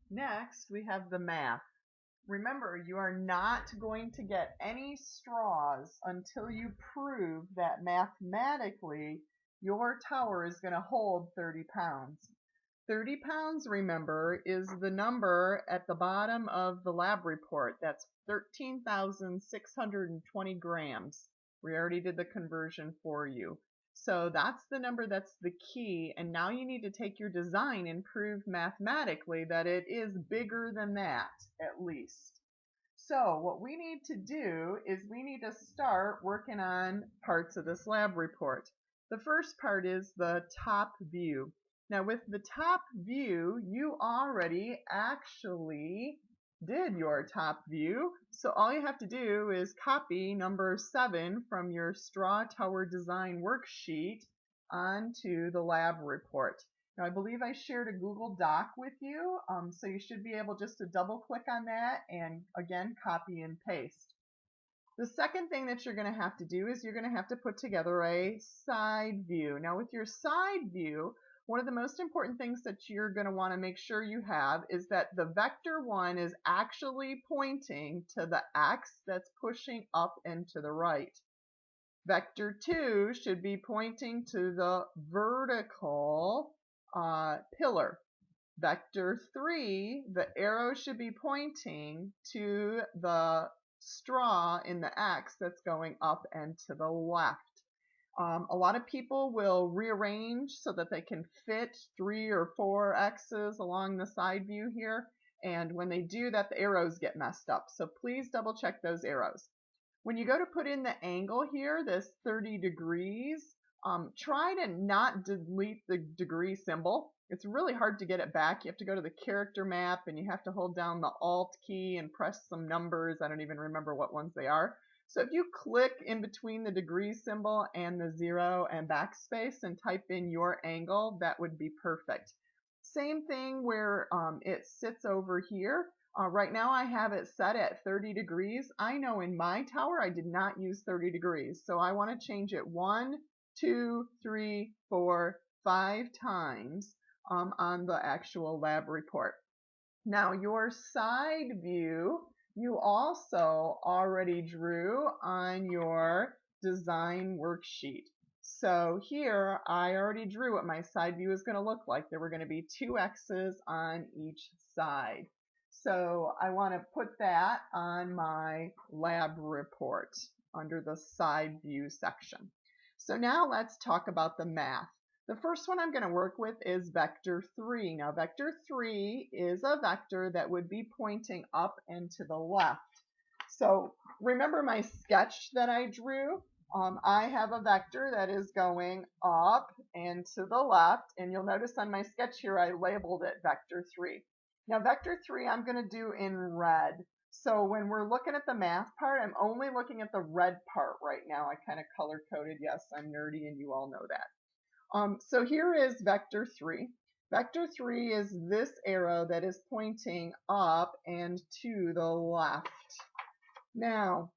Next, we have the math. Remember, you are not going to get any straws until you prove that mathematically your tower is going to hold 30 pounds. 30 pounds, remember, is the number at the bottom of the lab report. That's 13,620 grams. We already did the conversion for you. So that's the number that's the key. And now you need to take your design and prove mathematically that it is bigger than that, at least. So what we need to do is we need to start working on parts of this lab report. The first part is the top view. Now with the top view, you already actually did your top view. So all you have to do is copy number 7 from your straw tower design worksheet onto the lab report. Now I believe I shared a Google Doc with you, so you should be able just to double click on that and again copy and paste. The second thing that you're going to have to do is you're going to have to put together a side view. Now with your side view, one of the most important things that you're going to want to make sure you have is that the vector 1 is actually pointing to the X that's pushing up and to the right. Vector 2 should be pointing to the vertical pillar. Vector 3, the arrow should be pointing to the straw in the X that's going up and to the left. A lot of people will rearrange so that they can fit 3 or 4 X's along the side view here. And when they do that, the arrows get messed up. So please double check those arrows. When you go to put in the angle here, this 30 degrees, try to not delete the degree symbol. It's really hard to get it back. You have to go to the character map and you have to hold down the Alt key and press some numbers. I don't even remember what ones they are. So if you click in between the degree symbol and the 0 and backspace and type in your angle, that would be perfect. Same thing where it sits over here. Right now I have it set at 30 degrees. I know in my tower I did not use 30 degrees, so I want to change it 1, 2, 3, 4, 5 times on the actual lab report. Now your side view, you also already drew on your design worksheet. So here I already drew what my side view is going to look like. There were going to be 2 X's on each side. So I want to put that on my lab report under the side view section. So now let's talk about the math. The first one I'm going to work with is vector 3. Now vector 3 is a vector that would be pointing up and to the left. So remember my sketch that I drew? I have a vector that is going up and to the left, and you'll notice on my sketch here I labeled it vector 3. Now vector 3 I'm going to do in red. So when we're looking at the math part, I'm only looking at the red part right now. I kind of color coded. Yes, I'm nerdy and you all know that. So here is vector 3. Vector 3 is this arrow that is pointing up and to the left. Now,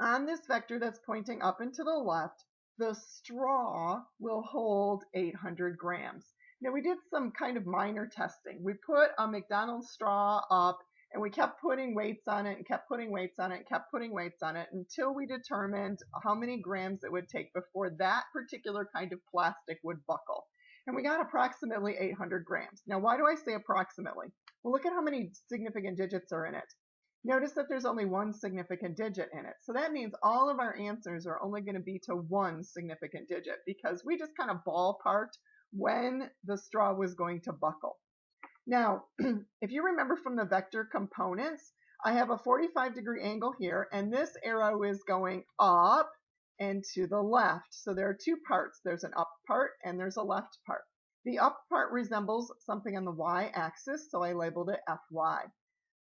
on this vector that's pointing up and to the left, the straw will hold 800 grams. Now, we did some kind of minor testing. We put a McDonald's straw up and we kept putting weights on it and kept putting weights on it and kept putting weights on it until we determined how many grams it would take before that particular kind of plastic would buckle. And we got approximately 800 grams. Now, why do I say approximately? Well, look at how many significant digits are in it. Notice that there's only one significant digit in it. So that means all of our answers are only going to be to one significant digit because we just kind of ballparked when the straw was going to buckle. Now, if you remember from the vector components, I have a 45-degree angle here, and this arrow is going up and to the left. So there are 2 parts. There's an up part and there's a left part. The up part resembles something on the y-axis, so I labeled it FY.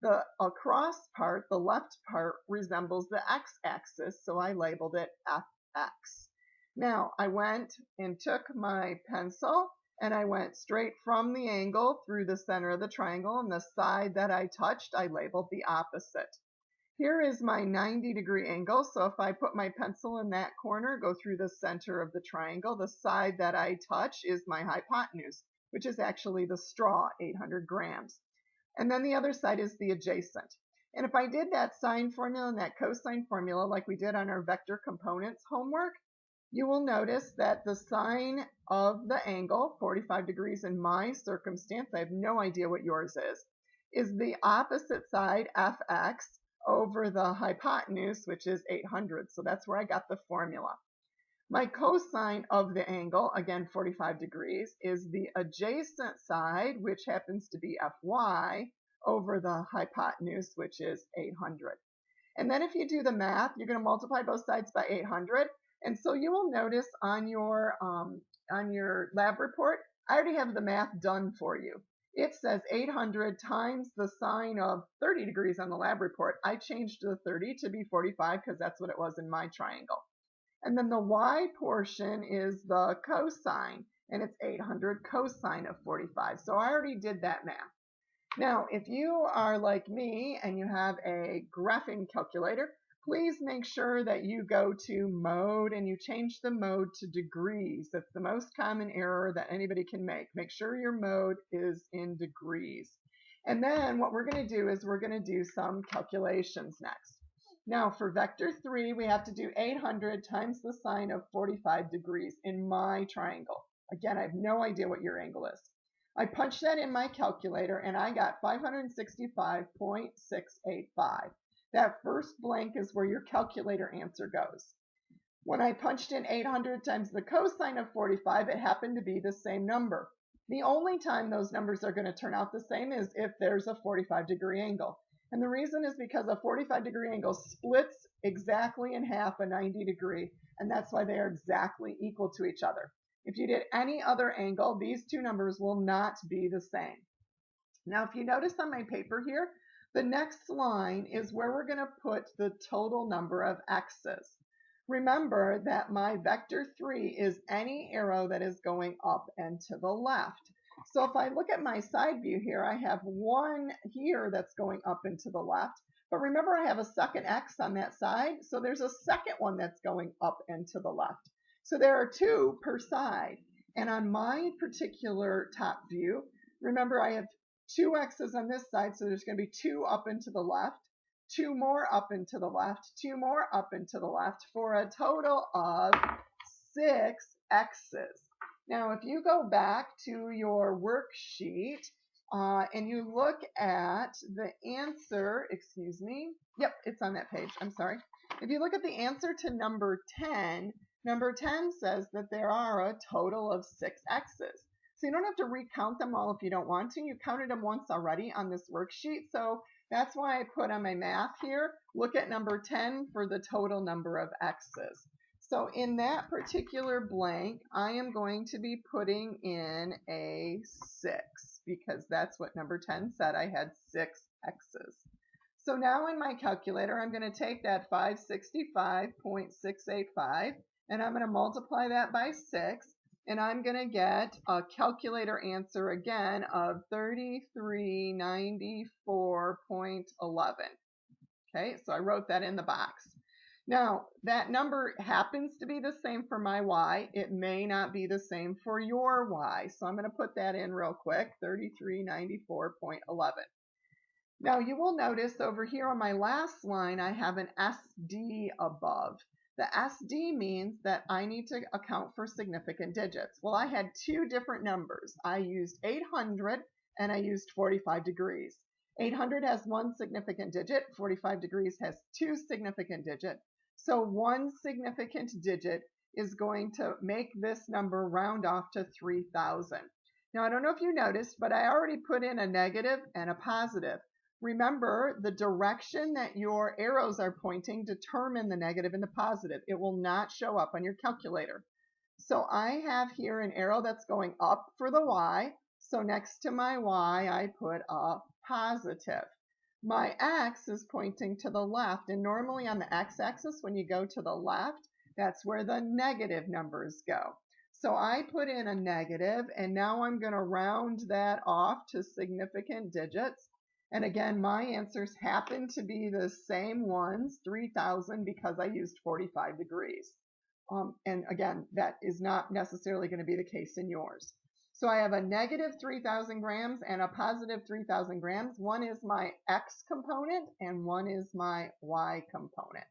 The across part, the left part, resembles the x-axis, so I labeled it FX. Now, I went and took my pencil and I went straight from the angle through the center of the triangle, and the side that I touched, I labeled the opposite. Here is my 90-degree angle, so if I put my pencil in that corner, go through the center of the triangle, the side that I touch is my hypotenuse, which is actually the straw, 800 grams. and then the other side is the adjacent. And if I did that sine formula and that cosine formula like we did on our vector components homework, you will notice that the sine of the angle, 45 degrees in my circumstance, I have no idea what yours is the opposite side, fx, over the hypotenuse, which is 800. So that's where I got the formula. My cosine of the angle, again 45 degrees, is the adjacent side, which happens to be fy, over the hypotenuse, which is 800. And then if you do the math, you're going to multiply both sides by 800. And so you will notice on your lab report, I already have the math done for you. It says 800 times the sine of 30 degrees on the lab report. I changed the 30 to be 45 because that's what it was in my triangle. And then the y portion is the cosine, and it's 800 cosine of 45. So I already did that math. Now, if you are like me and you have a graphing calculator, please make sure that you go to mode and you change the mode to degrees. That's the most common error that anybody can make. Make sure your mode is in degrees. And then what we're going to do is we're going to do some calculations next. Now for vector 3, we have to do 800 times the sine of 45 degrees in my triangle. Again, I have no idea what your angle is. I punched that in my calculator and I got 565.685. That first blank is where your calculator answer goes. When I punched in 800 times the cosine of 45, it happened to be the same number. The only time those numbers are going to turn out the same is if there's a 45-degree angle. And the reason is because a 45-degree angle splits exactly in half a 90-degree, and that's why they are exactly equal to each other. If you did any other angle, these two numbers will not be the same. Now, if you notice on my paper here, the next line is where we're going to put the total number of x's. Remember that my vector 3 is any arrow that is going up and to the left. So if I look at my side view here, I have one here that's going up and to the left. But remember, I have a second x on that side, so there's a second one that's going up and to the left. So there are two per side. And on my particular top view, remember I have two x's on this side, so there's going to be two up and to the left, two more up and to the left, two more up and to the left, for a total of 6 x's. Now, if you go back to your worksheet and you look at the answer, yep, it's on that page, I'm sorry. If you look at the answer to number 10, number 10 says that there are a total of 6 x's. So you don't have to recount them all if you don't want to. You counted them once already on this worksheet, so that's why I put on my math here, look at number 10 for the total number of x's. So in that particular blank, I am going to be putting in a 6 because that's what number 10 said. I had 6 x's. So now in my calculator, I'm going to take that 565.685 and I'm going to multiply that by 6. And I'm going to get a calculator answer again of 3394.11. Okay, so I wrote that in the box. Now, that number happens to be the same for my y. It may not be the same for your y. So I'm going to put that in real quick, 3394.11. Now, you will notice over here on my last line, I have an SD above. The SD means that I need to account for significant digits. Well, I had two different numbers. I used 800 and I used 45 degrees. 800 has one significant digit, 45 degrees has two significant digits. So one significant digit is going to make this number round off to 3,000. Now, I don't know if you noticed, but I already put in a negative and a positive. Remember, the direction that your arrows are pointing determine the negative and the positive. It will not show up on your calculator. So I have here an arrow that's going up for the y. So next to my y, I put a positive. My x is pointing to the left, and normally on the x-axis, when you go to the left, that's where the negative numbers go. So I put in a negative, and now I'm going to round that off to significant digits. And again, my answers happen to be the same ones, 3,000, because I used 45 degrees. And again, that is not necessarily going to be the case in yours. So I have a negative 3,000 grams and a positive 3,000 grams. One is my X component and one is my Y component.